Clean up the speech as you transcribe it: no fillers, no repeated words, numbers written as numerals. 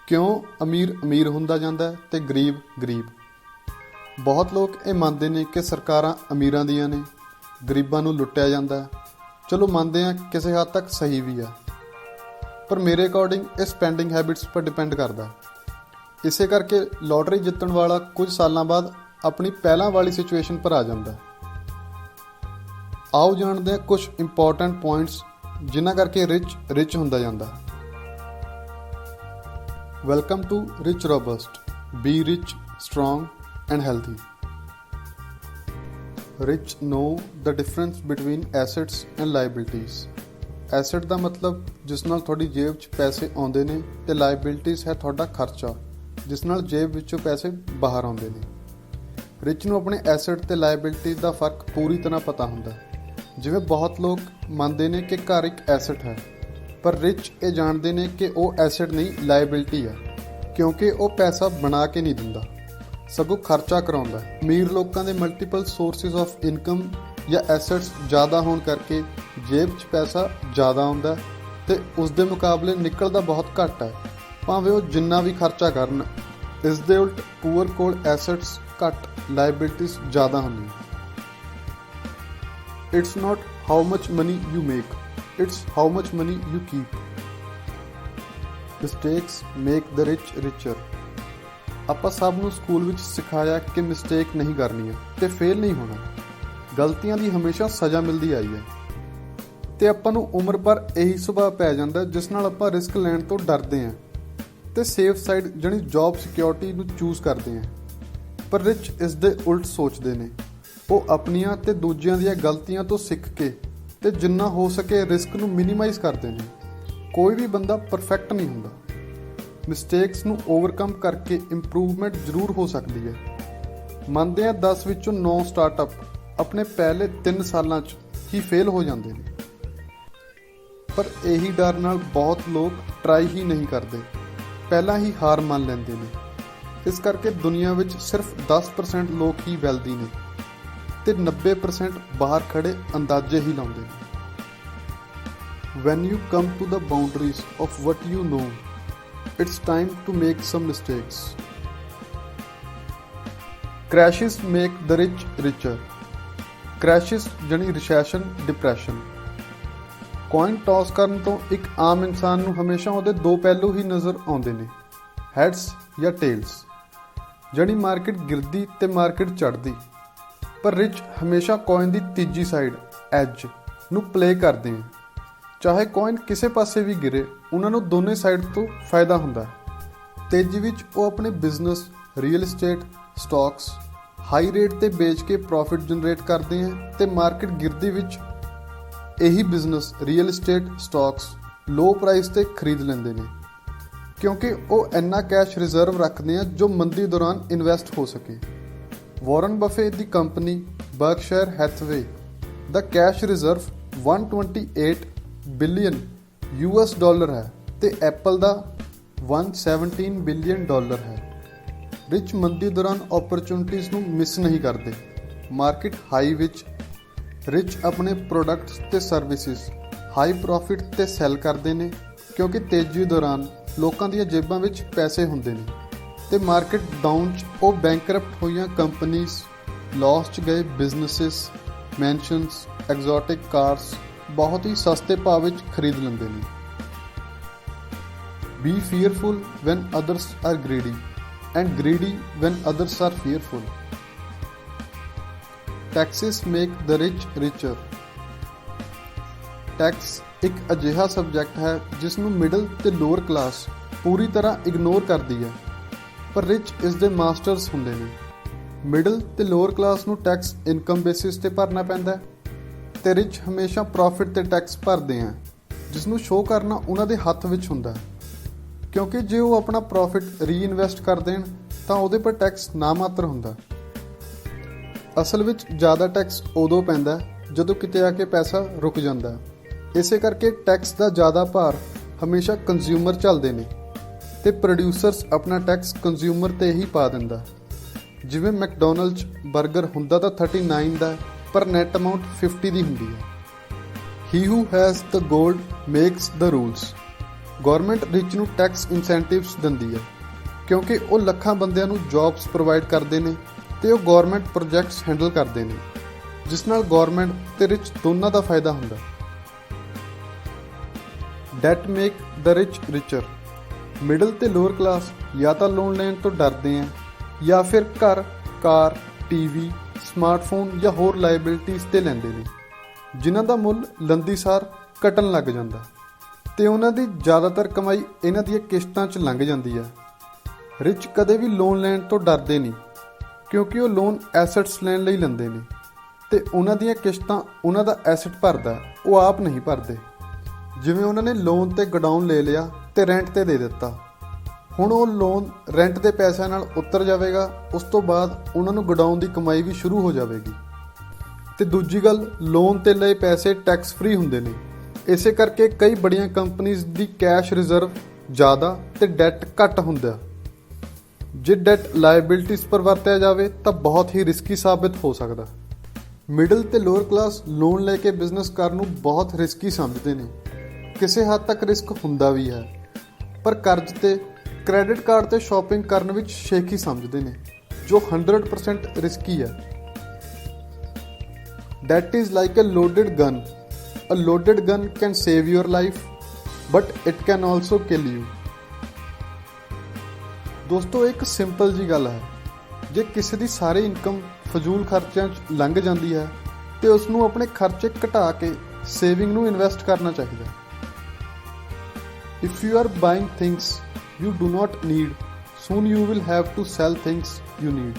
ਕਿਉਂ ਅਮੀਰ ਅਮੀਰ ਹੁੰਦਾ ਜਾਂਦਾ ਤੇ ਗਰੀਬ ਗਰੀਬ। ਬਹੁਤ ਲੋਕ ਇਹ ਮੰਨਦੇ ਨੇ ਕਿ ਸਰਕਾਰਾਂ ਅਮੀਰਾਂ ਦੀਆਂ ਨੇ, ਗਰੀਬਾਂ ਨੂੰ ਲੁੱਟਿਆ ਜਾਂਦਾ। ਚਲੋ ਮੰਨਦੇ ਹਾਂ ਕਿਸੇ ਹੱਦ ਤੱਕ ਸਹੀ ਵੀ ਆ, ਪਰ ਮੇਰੇ ਅਕੋਰਡਿੰਗ ਇਹ ਸਪੈਂਡਿੰਗ ਹੈਬਿਟਸ ਪਰ ਡਿਪੈਂਡ ਕਰਦਾ। ਇਸੇ ਕਰਕੇ ਲੋਟਰੀ ਜਿੱਤਣ ਵਾਲਾ ਕੁਝ ਸਾਲਾਂ ਬਾਅਦ ਆਪਣੀ ਪਹਿਲਾਂ ਵਾਲੀ ਸਿਚੁਏਸ਼ਨ ਪਰ ਆ ਜਾਂਦਾ। ਆਓ ਜਾਣਦੇ ਹਾਂ ਕੁਝ ਇੰਪੋਰਟੈਂਟ ਪੁਆਇੰਟਸ ਜਿਨ੍ਹਾਂ ਕਰਕੇ ਰਿਚ ਹੁੰਦਾ ਜਾਂਦਾ। Welcome to rich robust, be rich, strong and healthy. Rich know the difference between assets and liabilities. Asset ਦਾ ਮਤਲਬ ਜਿਸ ਨਾਲ ਤੁਹਾਡੀ ਜੇਬ 'ਚ ਪੈਸੇ ਆਉਂਦੇ ਨੇ, ਤੇ ਲਾਇਬਿਲਿਟੀਜ਼ ਹੈ ਤੁਹਾਡਾ ਖਰਚਾ ਜਿਸ ਨਾਲ ਜੇਬ ਵਿੱਚੋਂ ਪੈਸੇ ਬਾਹਰ ਆਉਂਦੇ ਨੇ। ਰਿਚ ਨੂੰ ਆਪਣੇ ਐਸੈਟ ਤੇ ਲਾਇਬਿਲਿਟੀਜ਼ ਦਾ ਫਰਕ ਪੂਰੀ ਤਰ੍ਹਾਂ ਪਤਾ ਹੁੰਦਾ। ਜਿਵੇਂ ਬਹੁਤ ਲੋਕ ਮੰਨਦੇ ਨੇ ਕਿ ਘਰ ਇੱਕ ਐਸੈਟ ਹੈ, ਪਰ ਰਿਚ ਇਹ ਜਾਣਦੇ ਨੇ ਕਿ ਉਹ ਐਸੈਟ ਨਹੀਂ, ਲਾਇਬਿਲਿਟੀ ਹੈ, ਕਿਉਂਕਿ ਉਹ ਪੈਸਾ ਬਣਾ ਕੇ ਨਹੀਂ ਦਿੰਦਾ, ਸਗੋਂ ਖਰਚਾ ਕਰਾਉਂਦਾ। ਅਮੀਰ ਲੋਕਾਂ ਦੇ ਮਲਟੀਪਲ ਸੋਰਸਿਸ ਆਫ ਇਨਕਮ ਜਾਂ ਐਸੈਟਸ ਜ਼ਿਆਦਾ ਹੋਣ ਕਰਕੇ ਜੇਬ 'ਚ ਪੈਸਾ ਜ਼ਿਆਦਾ ਆਉਂਦਾ ਤੇ ਉਸ ਦੇ ਮੁਕਾਬਲੇ ਨਿਕਲਦਾ ਬਹੁਤ ਘੱਟ ਹੈ, ਭਾਵੇਂ ਉਹ ਜਿੰਨਾ ਵੀ ਖਰਚਾ ਕਰਨ। ਇਸ ਦੇ ਉਲਟ ਪੂਅਰ ਕੋਲ ਐਸੈਟਸ ਘੱਟ, ਲਾਇਬਿਲਿਟੀਜ਼ ਜ਼ਿਆਦਾ ਹੁੰਦੀਆਂ। It's not how much money you make, it's how much money you keep. Mistakes make the rich richer. ਆਪਾਂ ਸਭ ਨੂੰ ਸਕੂਲ ਵਿੱਚ ਸਿਖਾਇਆ ਕਿ ਮਿਸਟੇਕ ਨਹੀਂ ਕਰਨੀ ਹੈ ਤੇ ਫੇਲ ਨਹੀਂ ਹੋਣਾ। ਗਲਤੀਆਂ ਦੀ ਹਮੇਸ਼ਾ ਸਜ਼ਾ ਮਿਲਦੀ ਆਈ ਹੈ ਤੇ ਆਪਾਂ ਨੂੰ ਉਮਰ ਭਰ ਇਹੀ ਸੁਭਾਅ ਪੈ ਜਾਂਦਾ ਜਿਸ ਨਾਲ ਆਪਾਂ ਰਿਸਕ ਲੈਣ ਤੋਂ ਡਰਦੇ ਹਾਂ ਤੇ ਸੇਫ ਸਾਈਡ ਜਾਣੀ ਜੌਬ ਸਿਕਿਉਰਿਟੀ ਨੂੰ ਚੂਜ਼ ਕਰਦੇ ਹਾਂ। ਪਰ ਰਿਚ ਇਸ ਦੇ ਉਲਟ ਸੋਚਦੇ ਨੇ। ਉਹ ਆਪਣੀਆਂ ਤੇ ਦੂਜਿਆਂ ਦੀਆਂ ਗਲਤੀਆਂ ਤੋਂ ਸਿੱਖ ਕੇ ਤੇ ਜਿੰਨਾ ਹੋ ਸਕੇ ਰਿਸਕ ਨੂੰ ਮਿਨੀਮਾਈਜ਼ ਕਰਦੇ ਨੇ। ਕੋਈ ਵੀ ਬੰਦਾ ਪਰਫੈਕਟ ਨਹੀਂ ਹੁੰਦਾ। ਮਿਸਟੇਕਸ ਨੂੰ ਓਵਰਕਮ ਕਰਕੇ ਇੰਪਰੂਵਮੈਂਟ ਜ਼ਰੂਰ ਹੋ ਸਕਦੀ ਹੈ। ਮੰਨਦੇ ਹਾਂ 10 ਵਿੱਚੋਂ 9 ਸਟਾਰਟਅਪ ਆਪਣੇ ਪਹਿਲੇ 3 ਸਾਲਾਂ 'ਚ ਹੀ ਫੇਲ ਹੋ ਜਾਂਦੇ ਨੇ, ਪਰ ਇਹੀ ਡਰ ਨਾਲ ਬਹੁਤ ਲੋਕ ਟਰਾਈ ਹੀ ਨਹੀਂ ਕਰਦੇ, ਪਹਿਲਾਂ ਹੀ ਹਾਰ ਮੰਨ ਲੈਂਦੇ ਨੇ। ਇਸ ਕਰਕੇ ਦੁਨੀਆ ਵਿੱਚ ਸਿਰਫ 10% ਲੋਕ ਹੀ ਵੈਲਦੀ ਨੇ ਤੇ 90% ਬਾਹਰ ਖੜੇ ਅੰਦਾਜ਼ੇ ਹੀ ਲਾਉਂਦੇ ਨੇ। When you come to the boundaries of what you know, it's time to make some mistakes. Crashes make the rich richer. Crashes ਜਾਣੀ ਰਿਸੈਸ਼ਨ, ਡਿਪਰੈਸ਼ਨ। ਕੋਇਨ ਟੌਸ ਕਰਨ ਤੋਂ ਇੱਕ ਆਮ ਇਨਸਾਨ ਨੂੰ ਹਮੇਸ਼ਾ ਉਹਦੇ ਦੋ ਪਹਿਲੂ ਹੀ ਨਜ਼ਰ ਆਉਂਦੇ ਨੇ, ਹੈਡਸ ਜਾਂ ਟੇਲਸ, ਜਾਣੀ ਮਾਰਕੀਟ ਗਿਰਦੀ ਤੇ ਮਾਰਕੀਟ ਚੜ੍ਹਦੀ। ਪਰ ਰਿਚ ਹਮੇਸ਼ਾ ਕੋਇਨ ਦੀ ਤੀਜੀ ਸਾਈਡ, ਐਜ ਨੂੰ ਪਲੇ ਕਰਦੇ ਹਨ। ਚਾਹੇ ਕੋਇਨ ਕਿਸੇ ਪਾਸੇ ਵੀ ਗਿਰੇ, ਉਹਨਾਂ ਨੂੰ ਦੋਨੇ ਸਾਈਡ ਤੋਂ ਫਾਇਦਾ ਹੁੰਦਾ ਹੈ। ਤੇਜ਼ੀ ਵਿੱਚ ਉਹ ਆਪਣੇ business, real estate, stocks high rate ਤੇ ਵੇਚ ਕੇ ਪ੍ਰੋਫਿਟ ਜਨਰੇਟ ਕਰਦੇ ਹਨ ਤੇ ਮਾਰਕੀਟ ਗਿਰਦੀ ਵਿੱਚ ਇਹੀ ਬਿਜ਼ਨਸ, ਰੀਅਲ ਏਸਟੇਟ, ਸਟਾਕਸ ਲੋ ਪ੍ਰਾਈਸ ਤੇ ਖਰੀਦ ਲੈਂਦੇ ਨੇ, ਕਿਉਂਕਿ ਉਹ ਇੰਨਾ ਕੈਸ਼ ਰਿਜ਼ਰਵ ਰੱਖਦੇ ਆ ਜੋ ਮੰਦੀ ਦੌਰਾਨ ਇਨਵੈਸਟ ਹੋ ਸਕੇ। ਵਾਰਨ ਬਫੇ ਦੀ ਕੰਪਨੀ ਬਰਕਸ਼ਾਇਰ ਹੈਥਵੇ ਦਾ cash reserve 128 billion US dollar ਹੈ ਤੇ ਐਪਲ ਦਾ 117 ਬਿਲੀਅਨ ਡਾਲਰ ਹੈ। ਰਿਚ ਮੰਦੀ ਦੌਰਾਨ ਓਪਰਚੁਨਿਟੀਜ਼ ਨੂੰ ਮਿਸ ਨਹੀਂ ਕਰਦੇ। ਮਾਰਕੀਟ ਹਾਈ ਵਿੱਚ ਰਿਚ ਆਪਣੇ ਪ੍ਰੋਡਕਟਸ ਤੇ ਸਰਵਿਸਿਜ਼ ਹਾਈ ਪ੍ਰੋਫਿਟ ਤੇ ਸੈਲ ਕਰਦੇ ਨੇ, ਕਿਉਂਕਿ ਤੇਜ਼ੀ ਦੌਰਾਨ ਲੋਕਾਂ ਦੀਆਂ ਜੇਬਾਂ ਵਿੱਚ ਪੈਸੇ ਹੁੰਦੇ ਨੇ ਤੇ ਮਾਰਕੀਟ ਡਾਊਨ 'ਚ ਉਹ ਬੈਂਕਰਪਟ ਹੋਈਆਂ ਕੰਪਨੀਜ਼, ਲਾਸ 'ਚ ਗਏ ਬਿਜ਼ਨਸਿਸ, ਮੈਂਸ਼ਨਸ, ਐਗਜ਼ੋਟਿਕ ਕਾਰਸ ਬਹੁਤ ਹੀ ਸਸਤੇ ਭਾਅ ਵਿੱਚ ਖਰੀਦ ਲੈਂਦੇ ਨੇ। Be fearful when others are greedy and greedy when others are fearful. Taxes make the rich richer. Tax ਇੱਕ ਅਜਿਹਾ ਸਬਜੈਕਟ ਹੈ ਜਿਸ ਨੂੰ ਮਿਡਲ ਤੇ ਲੋਅਰ ਕਲਾਸ ਪੂਰੀ ਤਰ੍ਹਾਂ ਇਗਨੋਰ ਕਰਦੀ ਹੈ, ਪਰ ਰਿਚ ਇਸ ਦੇ ਮਾਸਟਰਸ ਹੁੰਦੇ ਨੇ। ਮਿਡਲ ਤੇ ਲੋਅਰ ਕਲਾਸ ਨੂੰ ਟੈਕਸ ਇਨਕਮ ਬੇਸਿਸ ਤੇ ਭਰਨਾ ਪੈਂਦਾ ਹੈ ਤੇ ਰਿਚ ਹਮੇਸ਼ਾ ਪ੍ਰੋਫਿਟ ਤੇ ਟੈਕਸ ਭਰਦੇ ਆ, ਜਿਸ ਨੂੰ ਸ਼ੋਅ ਕਰਨਾ ਉਹਨਾਂ ਦੇ ਹੱਥ ਵਿੱਚ ਹੁੰਦਾ, ਕਿਉਂਕਿ ਜੇ ਉਹ ਆਪਣਾ ਪ੍ਰੋਫਿਟ ਰੀਇਨਵੈਸਟ ਕਰ ਦੇਣ ਤਾਂ ਉਹਦੇ ਪਰ ਟੈਕਸ ਨਾ ਮਾਤਰ ਹੁੰਦਾ। ਅਸਲ ਵਿੱਚ ਜ਼ਿਆਦਾ ਟੈਕਸ ਉਦੋਂ ਪੈਂਦਾ ਜਦੋਂ ਕਿਤੇ ਆ ਕੇ ਪੈਸਾ ਰੁਕ ਜਾਂਦਾ। ਇਸੇ ਕਰਕੇ ਟੈਕਸ ਦਾ ਜ਼ਿਆਦਾ ਭਾਰ ਹਮੇਸ਼ਾ ਕੰਜ਼ਿਊਮਰ ਝੱਲਦੇ ਨੇ ਤੇ ਪ੍ਰੋਡਿਊਸਰਸ ਆਪਣਾ ਟੈਕਸ ਕੰਜ਼ਿਊਮਰ ਤੇ ਹੀ ਪਾ ਦਿੰਦਾ। ਜਿਵੇਂ ਮੈਕਡੋਨਲਡਸ ਬਰਗਰ ਹੁੰਦਾ ਤਾਂ 39 ਦਾ, ਪਰ ਨੈਟ ਅਮਾਊਂਟ 50 ਦੀ ਹੁੰਦੀ ਹੈ। He who has the gold makes the rules. Government rich ਨੂੰ ਟੈਕਸ ਇਨਸੈਂਟਿਵਸ ਦਿੰਦੀ ਹੈ ਕਿਉਂਕਿ ਉਹ ਲੱਖਾਂ ਬੰਦਿਆਂ ਨੂੰ ਜੌਬਸ ਪ੍ਰੋਵਾਈਡ ਕਰਦੇ ਨੇ ਤੇ ਉਹ ਗਵਰਨਮੈਂਟ ਪ੍ਰੋਜੈਕਟਸ ਹੈਂਡਲ ਕਰਦੇ ਨੇ ਜਿਸ ਨਾਲ ਗਵਰਨਮੈਂਟ ਤੇ ਰਿਚ ਦੋਨਾਂ ਦਾ ਫਾਇਦਾ ਹੁੰਦਾ। That make the rich richer. Middle ਤੇ ਲੋਅਰ ਕਲਾਸ ਜਾਂ ਤਾਂ ਲੋਨ ਲੈਣ ਤੋਂ ਡਰਦੇ ਆ ਜਾਂ ਫਿਰ ਘਰ, ਕਾਰ, ਟੀਵੀ, ਸਮਾਰਟਫੋਨ ਜਾਂ ਹੋਰ ਲਾਇਬਿਲਿਟੀਜ਼ ਤੇ ਲੈਂਦੇ ਨੇ ਜਿਨ੍ਹਾਂ ਦਾ ਮੁੱਲ ਲੰਦੀਸਾਰ ਘਟਣ ਲੱਗ ਜਾਂਦਾ ਤੇ ਉਹਨਾਂ ਦੀ ਜ਼ਿਆਦਾਤਰ ਕਮਾਈ ਇਹਨਾਂ ਦੀਆਂ ਕਿਸ਼ਤਾਂ 'ਚ ਲੰਘ ਜਾਂਦੀ ਆ। ਰਿਚ ਕਦੇ ਵੀ ਲੋਨ ਲੈਣ ਤੋਂ ਡਰਦੇ ਨਹੀਂ ਕਿਉਂਕਿ ਉਹ ਲੋਨ ਐਸੈਟਸ ਲੈਣ ਲਈ ਲੈਂਦੇ ਨੇ ਤੇ ਉਹਨਾਂ ਦੀਆਂ ਕਿਸ਼ਤਾਂ ਉਹਨਾਂ ਦਾ ਐਸੈਟ ਭਰਦਾ, ਉਹ ਆਪ ਨਹੀਂ ਭਰਦੇ। ਜਿਵੇਂ ਉਹਨਾਂ ਨੇ ਲੋਨ ਤੇ ਗੋਡਾਊਨ ਲੈ ਲਿਆ ਤੇ ਰੈਂਟ ਤੇ ਦੇ ਦਿੱਤਾ, ਹੁਣ ਉਹ ਲੋਨ ਰੈਂਟ ਦੇ ਪੈਸਿਆਂ ਨਾਲ ਉਤਰ ਜਾਵੇਗਾ, ਉਸ ਤੋਂ ਬਾਅਦ ਉਹਨਾਂ ਨੂੰ ਗੋਡਾਊਨ ਦੀ ਕਮਾਈ ਵੀ ਸ਼ੁਰੂ ਹੋ ਜਾਵੇਗੀ। ਤੇ ਦੂਜੀ ਗੱਲ, ਲੋਨ ਤੇ ਲਏ ਪੈਸੇ ਟੈਕਸ ਫ੍ਰੀ ਹੁੰਦੇ ਨੇ, ਇਸੇ ਕਰਕੇ ਕਈ ਬੜੀਆਂ ਕੰਪਨੀਆਂ ਦੀ ਕੈਸ਼ ਰਿਜ਼ਰਵ ਜ਼ਿਆਦਾ ਤੇ ਡੈਟ ਘੱਟ ਹੁੰਦਾ। ਜੇ ਡੈਟ ਲਾਇਬਿਲਿਟੀਜ਼ ਪਰ ਵਰਤਿਆ ਜਾਵੇ ਤਾਂ ਬਹੁਤ ਹੀ ਰਿਸਕੀ ਸਾਬਿਤ ਹੋ ਸਕਦਾ। ਮਿਡਲ ਤੇ ਲੋਅਰ ਕਲਾਸ ਲੋਨ ਲੈ ਕੇ ਬਿਜ਼ਨਸ ਕਰਨ ਨੂੰ ਬਹੁਤ ਰਿਸਕੀ ਸਮਝਦੇ ਨੇ, ਕਿਸੇ ਹੱਦ ਤੱਕ ਰਿਸਕ ਹੁੰਦਾ ਵੀ ਹੈ, ਪਰ ਕਰਜ਼ ਤੇ ਕ੍ਰੈਡਿਟ ਕਾਰਡ ਤੇ ਸ਼ਾਪਿੰਗ ਕਰਨ ਵਿੱਚ ਸ਼ੇਖੀ ਸਮਝਦੇ ਨੇ ਜੋ 100% ਰਿਸਕੀ ਹੈ। That is like a loaded gun. A loaded gun can save your life, but it can also kill you. ਦੋਸਤੋ, ਇੱਕ ਸਿੰਪਲ ਜੀ ਗੱਲ ਹੈ, ਜੇ ਕਿਸੇ ਦੀ ਸਾਰੀ ਇਨਕਮ ਫਜ਼ੂਲ ਖਰਚਿਆਂ 'ਚ ਲੰਘ ਜਾਂਦੀ ਹੈ ਤੇ ਉਸ ਨੂੰ ਆਪਣੇ ਖਰਚੇ ਘਟਾ ਕੇ ਸੇਵਿੰਗ ਨੂੰ ਇਨਵੈਸਟ ਕਰਨਾ ਚਾਹੀਦਾ। If you are buying things you do not need, soon you will have to sell things you need.